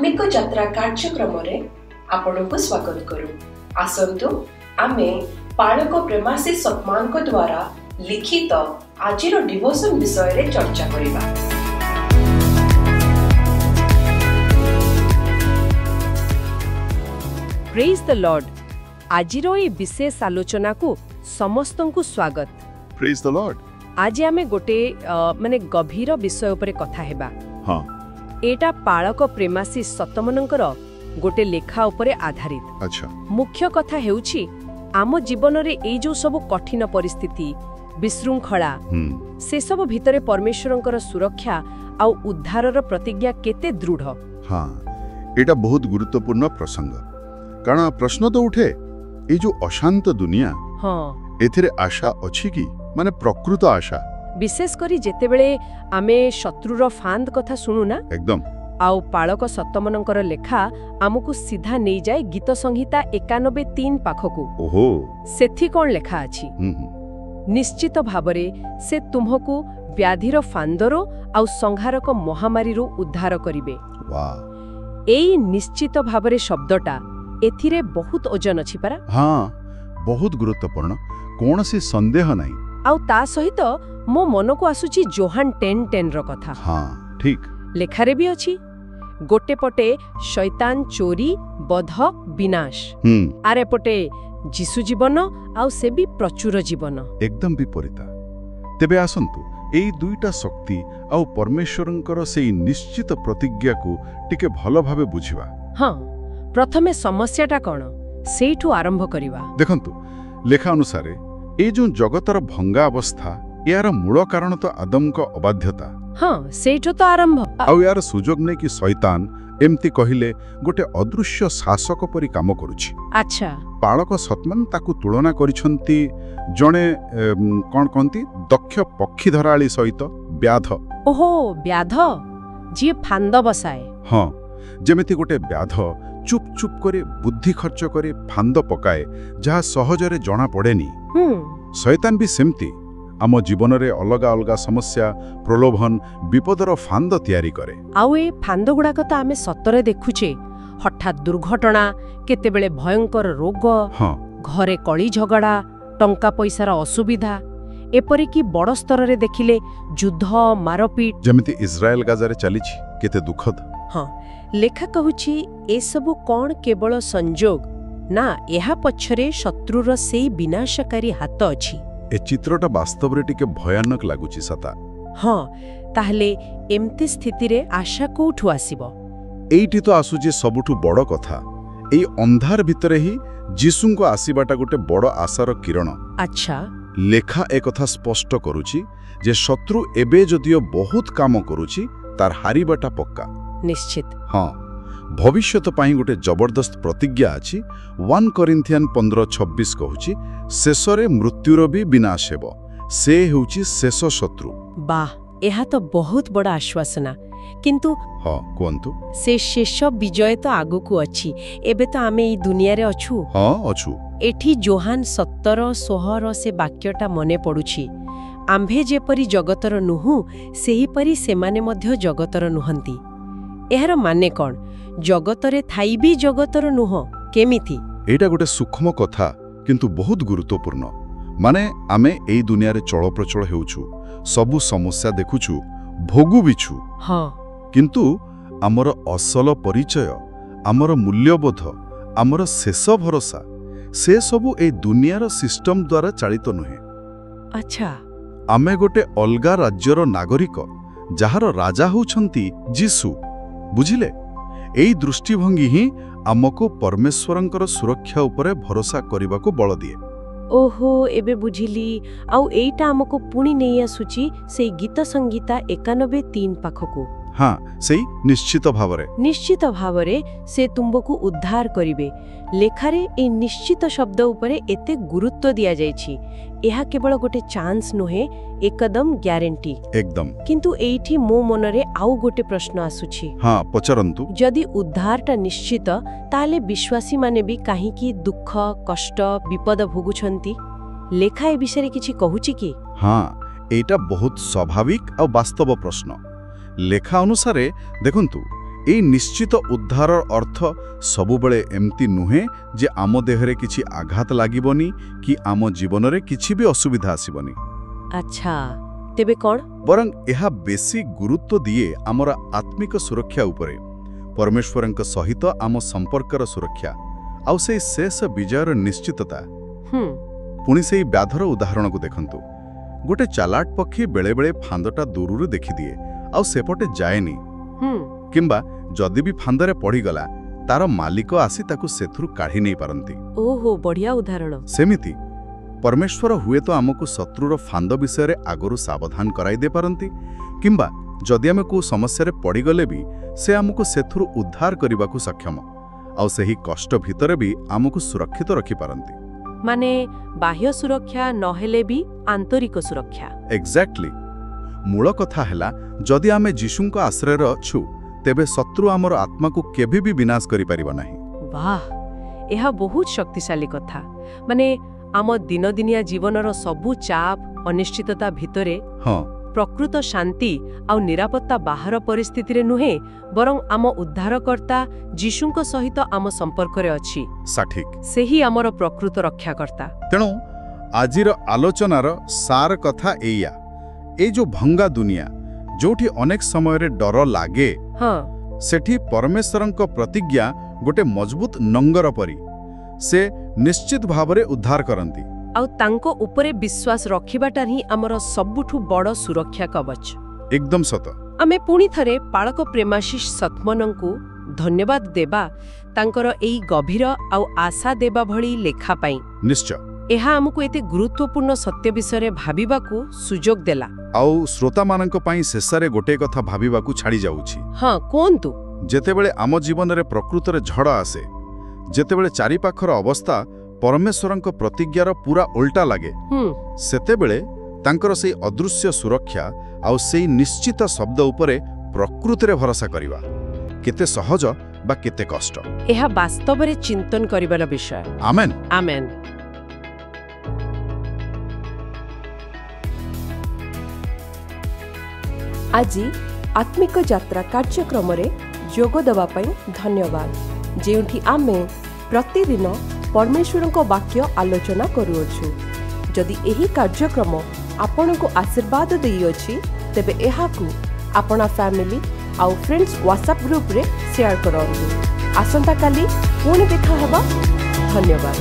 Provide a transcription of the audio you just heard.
आत्मिक यात्रा कार्यक्रम रे आपनको स्वागत करू। आसंतु आमे पालक प्रेमासी सतमान को द्वारा लिखित आजिर डिवोशन विषय रे चर्चा करिबा। Praise the lord. आजिर ए विशेष आलोचना को समस्तंकु स्वागत। Praise the lord. आज आमे गोटे माने गभीर विषय उपरे कथा हेबा। हां, एटा पालक प्रेमासी सतमनकर गोटे लेखा उपरे आधारित। अच्छा, मुख्य कथा हेउछि आम जीवन रे ए जो सब कठिन परिस्थिति विशृंखला से सब भितरे परमेश्वरंकर सुरक्षा आ उद्धारर प्रतिज्ञा केते दृढ़। हां, एटा बहुत गुरुत्वपूर्ण प्रसंग। कारण प्रश्न तो उठे, ए जो अशांत दुनिया, हां, एथिरे आशा अछि कि माने प्रकृत आशा, विशेष करी जेतेबेले आमे शत्रुर फांद कथा सुनु ना, एकदम आउ पालक सतमनकर लेखा आमको सीधा नहीं जाए गीत संहिता 91:3 पाखकु। ओहो, सेथि कोन लेखा अछि? निश्चित भावरे से तुमको व्याधिर फांदरो आउ संहारक महामारीरो उद्धार करिवे। वाह, एई निश्चित भावरे शब्दटा एथिरे बहुत ओजन अछि परा। हां, बहुत गुरुत्वपूर्ण, कोनसी संदेह नाही। आउ ता सहित मो मन को आसुची जोहान 10:10 रो कथा। हां, ठीक लेखारे भी अछि। गोटे पटे शैतान चोरी बध विनाश, आरे पटे जीसु जीवन आउ से भी प्रचुर जीवन, एकदम विपरीत। तेबे आसंतु एई दुईटा शक्ति आउ परमेश्वरंकर सेई निश्चित प्रतिज्ञा को टिके भलो भाबे बुझिबा। हां, प्रथमे समस्याटा कोन सेइठु आरंभ करिवा। देखंतु, लेखा अनुसारे ए जो जगतर भंगा अवस्था, यार मूल कारण तो आदम को अबाध्यता। हां, सेइठु तो आरंभ। आउ यार सुजोग नै कि शैतान एमती कहिले गोटे अदृश्य शासक परि काम करूछि। अच्छा, पालक सतमन ताकू तुलना करिसंती जणे कोन कोंती दक्ष पक्षी धराळी सहित व्याध। ओहो, व्याध जे फांद बसाए। हां, जेमिति गोटे व्याध चुप चुप करे बुद्धि खर्च करे फांद पकाए, जहा सहजरे जना पड़ेनी। शैतान भी सेमती आम जीवन रे अलगा अलगा समस्या, प्रलोभन, विपदर फांद तैयारी करे। आउ ए फांद गुड़ाक तो आमे सतरे देखुचे। हठात दुर्घटना, केतेबेले भयंकर रोग, घरे कली झगड़ा, टंका पैसार असुविधा, एपरिकी बड़ स्तर रे देखिले युद्ध मारपीट, जेमिति इस्राएल गाजा रे चलीछि। केते दुखद। हां, लेखा कहूछि ए सब कोन केवल संजोग ना, एहा पछरे शत्रुर सेई विनाशकारी हाथ अछि। ए चित्रटा वास्तव रे टिके भयानक लागुछि सता। हां, ताहले एमती स्थिति रे आशा कोठु आसीबो? एइटी तो आसुजे सबुठु बड़ कथा। एई अंधार भितरे ही जीसुंको आसीबाटा गोटे बड़ आशार किरण। अच्छा, लेखा ए कथा स्पष्ट करूछि जे शत्रु एबे जदियो बहुत काम करूछि, तार हारिबाटा पक्का। निश्चित। हां, भविष्यत पाई गोटे जबरदस्त प्रतिज्ञा अछि। 1 कोरिन्थियन 15:26 कहूछि, शेषरे मृत्युर भी विनाश हेबो, से हेउछि शेष शत्रु। वाह, एहा तो बहुत बड़ा आश्वासना। किंतु हां, कोंतु से शेष विजय तो आगु को अछि। एबे तो आमे ई दुनिया रे अछु। हां, अछु। एठी जोहान 17:16 से वाक्यटा मने पडुछि, आम्भे जेपरि जगतर नुहु सेही परि सेमाने मध्य जगतर नुहंती। एहार माने कोन? जगतरे थाई भी जगतर नुह केमिथि? एटा गोटे सूक्ष्म कथा, किंतु बहुत गुरुत्वपूर्ण। माने आमे एई दुनिया रे चलप्रचल हेउछु, सबु समस्या देखुछु, भोगु बिछु। हां, किंतु आमर असल परिचय, आमर मूल्यबोध, आमर शेष भरोसा, से सबु एई दुनियार सिस्टम द्वारा चालित नुहे। अच्छा, आमे गोटे अलगा राज्यर नागरिक, जहार राजा होउछंती जीसु। बुझिले, एई दृष्टिभंगी ही आमको परमेश्वरंकर सुरक्षा उपरे भरोसा करबा को बल दिए। ओहो, एबे बुझिली। आउ एइटा हमको पुणी नहीं आसुची से गीत संगीता 91:3 पाखकु। हां, सेई निश्चित भावरे से तुमको उद्धार करिवे। लेखारे ए निश्चित शब्द उपरे एते गुरुत्व दिया जायछि। एहा केवल गोटे चांस नुहे, एकदम ग्यारंटी। एकदम। किंतु एइठी मो मनरे आउ गोटे प्रश्न आसुछि। हां, पचरंतु। जदि उद्धारटा निश्चित, ताले विश्वासी माने भी काहे की दुख, कष्ट, विपद भोगुछंती? लेखा ए विषय किछि कहूछि कि? हां, एटा बहुत स्वाभाविक और वास्तव प्रश्न। लेखा अनुसारे देखंतु, এই নিশ্ଚିত উদ্ଧାরର ଅର୍ଥ ସବୁବେଳେ ଏମିତି ନୁହେଁ ଯେ ଆମ ଦେହରେ କିଛି ଆଘାତ ଲାଗିବନି କି ଆମ ଜୀବନରେ କିଛି ବି ଅସୁବିଧା ଆସିବନି। ଆଚ୍ଛା, ତେବେ କ'ଣ? ବରଂ ଏହା ବେଶୀ ଗୁରୁତ୍ୱ ଦିଏ ଆମର ଆତ୍ମିକ ସୁରକ୍ଷା ଉପରେ, ପରମେଶ୍ୱରଙ୍କ ସହିତ ଆମ ସମ୍ପର୍କର ସୁରକ୍ଷା ଆଉ ସେଇ ଶେଷ ବିଜୟର ନିଶ୍ଚିତତା। ପୁଣି ସେଇ ବ୍ୟାଧର ଉଦାହରଣକୁ ଦେଖନ୍ତୁ। ଗୋଟେ ଚାଲାଟ ପକ୍ଷୀ ବେଳେବେଳେ ଫାନ୍ଦଟା ଦୂରରୁ ଦେଖିଦିଏ ଆଉ ସେପଟେ ଯାଏନି, କିମ୍ବା ଯଦି ବି ଫାନ୍ଦରେ ପଡ଼ିଗଲା ତାର ମାଲିକ ଆସି ତାକୁ ସେଥିରୁ କାଢ଼ି ନେଇପାରନ୍ତି। ଓହୋ, ବଢ଼ିଆ ଉଦାହରଣ। ସେମିତି ପରମେଶ୍ୱର ହୁଏତ ଆମକୁ ଶତ୍ରୁର ଫାନ୍ଦ ବିଷୟରେ ଆଗରୁ ସାବଧାନ କରାଇ ଦେଇପାରନ୍ତି, କିମ୍ବା ଯଦି ଆମେ କେଉଁ ସମସ୍ୟାରେ ପଡ଼ିଗଲେ ବି ସେ ଆମକୁ ସେଥିରୁ ଉଦ୍ଧାର କରିବାକୁ ସକ୍ଷମ, ଆଉ ସେହି କଷ୍ଟ ଭିତରେ ବି ଆମକୁ ସୁରକ୍ଷିତ ରଖିପାରନ୍ତି। ମାନେ ବାହ୍ୟ ସୁରକ୍ଷା ନହେଲେ ବି ଆନ୍ତରିକ ସୁରକ୍ଷା। ଏକ୍ଜାକ୍ଟଲି। ମୂଳ କଥା ହେଲା, ଯଦି ଆମେ ଯୀଶୁଙ୍କ ଆଶ୍ରୟରେ ଅଛୁ ତେବେ ଶତ୍ରୁ ଆମର ଆତ୍ମାକୁ କେବେ ବି ବିନାଶ କରିପାରିବ ନାହିଁ। ବାଃ, ଏହା ବହୁତ ଶକ୍ତିଶାଳୀ କଥା। ମାନେ ଆମ ଦିନଦିନିଆ ଜୀବନର ସବୁ ଚାପ, ଅନିଶ୍ଚିତତା ଭିତରେ ପ୍ରକୃତ ଶାନ୍ତି ଆଉ ନିରାପତ୍ତା ବାହାର ପରିସ୍ଥିତିରେ ନୁହେଁ, ବରଂ ଆମ ଉଦ୍ଧାରକର୍ତ୍ତା ଯୀଶୁଙ୍କ ସହିତ ଆମ ସମ୍ପର୍କରେ ଅଛି। ସଠିକ୍। ସେହି ଆମର ପ୍ରକୃତ ରକ୍ଷାକର୍ତ୍ତା। ତେଣୁ ଆଜିର ଆଲୋଚନାର ସାର କଥା ଏଇଆ, ଏଇ ଯୋଉ ଭଙ୍ଗା ଦୁନିଆ, ଯୋଉଠି ଅନେକ ସମୟରେ ଡର ଲାଗେ, ସେଠି ପରମେଶ୍ୱରଙ୍କ ପ୍ରତିଜ୍ଞା ଗୋଟେ ମଜବୁତ ନଙ୍ଗର ପରି। ସେ ନିଶ୍ଚିତ ଭାବରେ ଉଦ୍ଧାର କରନ୍ତି, ଆଉ ତାଙ୍କ ଉପରେ ବିଶ୍ୱାସ ରଖିବାଟା ହିଁ ଆମର ସବୁଠୁ ବଡ଼ ସୁରକ୍ଷା କବଚ। ଏକଦମ ସତ। ଆମେ ପୁଣି ଥରେ ପାଳକ ପ୍ରେମାଶିଷ ସତ୍ମନଙ୍କୁ ଧନ୍ୟବାଦ ଦେବା ତାଙ୍କର ଏଇ ଗଭୀର ଆଉ ଆଶା ଦେବା ଭଳି ଲେଖା ପାଇଁ। ନିଶ୍ଚୟ। ଏହା ଆମକୁ ଏତେ ଗୁରୁତ୍ୱପୂର୍ଣ୍ଣ ସତ୍ୟ ବିଷୟରେ ଭାବିବାକୁ ସୁଯୋଗ ଦେଲା। ଆଉ ଶ୍ରୋତାମାନଙ୍କ ପାଇଁ ଶେଷରେ ଗୋଟେ କଥା ଭାବିବାକୁ ଛାଡ଼ି ଯାଉଛି। ହଁ, କୁହନ୍ତୁ। ଯେତେବେଳେ ଆମ ଜୀବନରେ ପ୍ରକୃତରେ ଝଡ଼ ଆସେ, ଯେତେବେଳେ ଚାରିପାଖର ଅବସ୍ଥା ପରମେଶ୍ୱରଙ୍କ ପ୍ରତିଜ୍ଞାର ପୁରା ଓଲଟା ଲାଗେ, ସେତେବେଳେ ତାଙ୍କର ସେଇ ଅଦୃଶ୍ୟ ସୁରକ୍ଷା ଆଉ ସେଇ ନିଶ୍ଚିତ ଶବ୍ଦ ଉପରେ ପ୍ରକୃତିରେ ଭରସା କରିବା କେତେ ସହଜ ବା କେତେ କଷ୍ଟ, ଏହା ବାସ୍ତବରେ ଚିନ୍ତନ କରିବାର ବିଷୟ। ଆମେନ୍। ଆମେନ୍। ଆଜି ଆତ୍ମିକ ଯାତ୍ରା କାର୍ଯ୍ୟକ୍ରମରେ ଯୋଗ ଦେବା ପାଇଁ ଧନ୍ୟବାଦ, ଯେଉଁଠି ଆମେ ପ୍ରତିଦିନ ପରମେଶ୍ୱରଙ୍କ ବାକ୍ୟ ଆଲୋଚନା କରୁଅଛୁ। ଯଦି ଏହି କାର୍ଯ୍ୟକ୍ରମ ଆପଣଙ୍କୁ ଆଶୀର୍ବାଦ ଦେଇଅଛି, ତେବେ ଏହାକୁ ଆପଣ ଫ୍ୟାମିଲି ଆଉ ଫ୍ରେଣ୍ଡସ୍ ହ୍ୱାଟ୍ସଆପ୍ ଗ୍ରୁପରେ ସେୟାର କରନ୍ତୁ। ଆସନ୍ତାକାଲି ପୁଣି ଦେଖା ହେବା। ଧନ୍ୟବାଦ।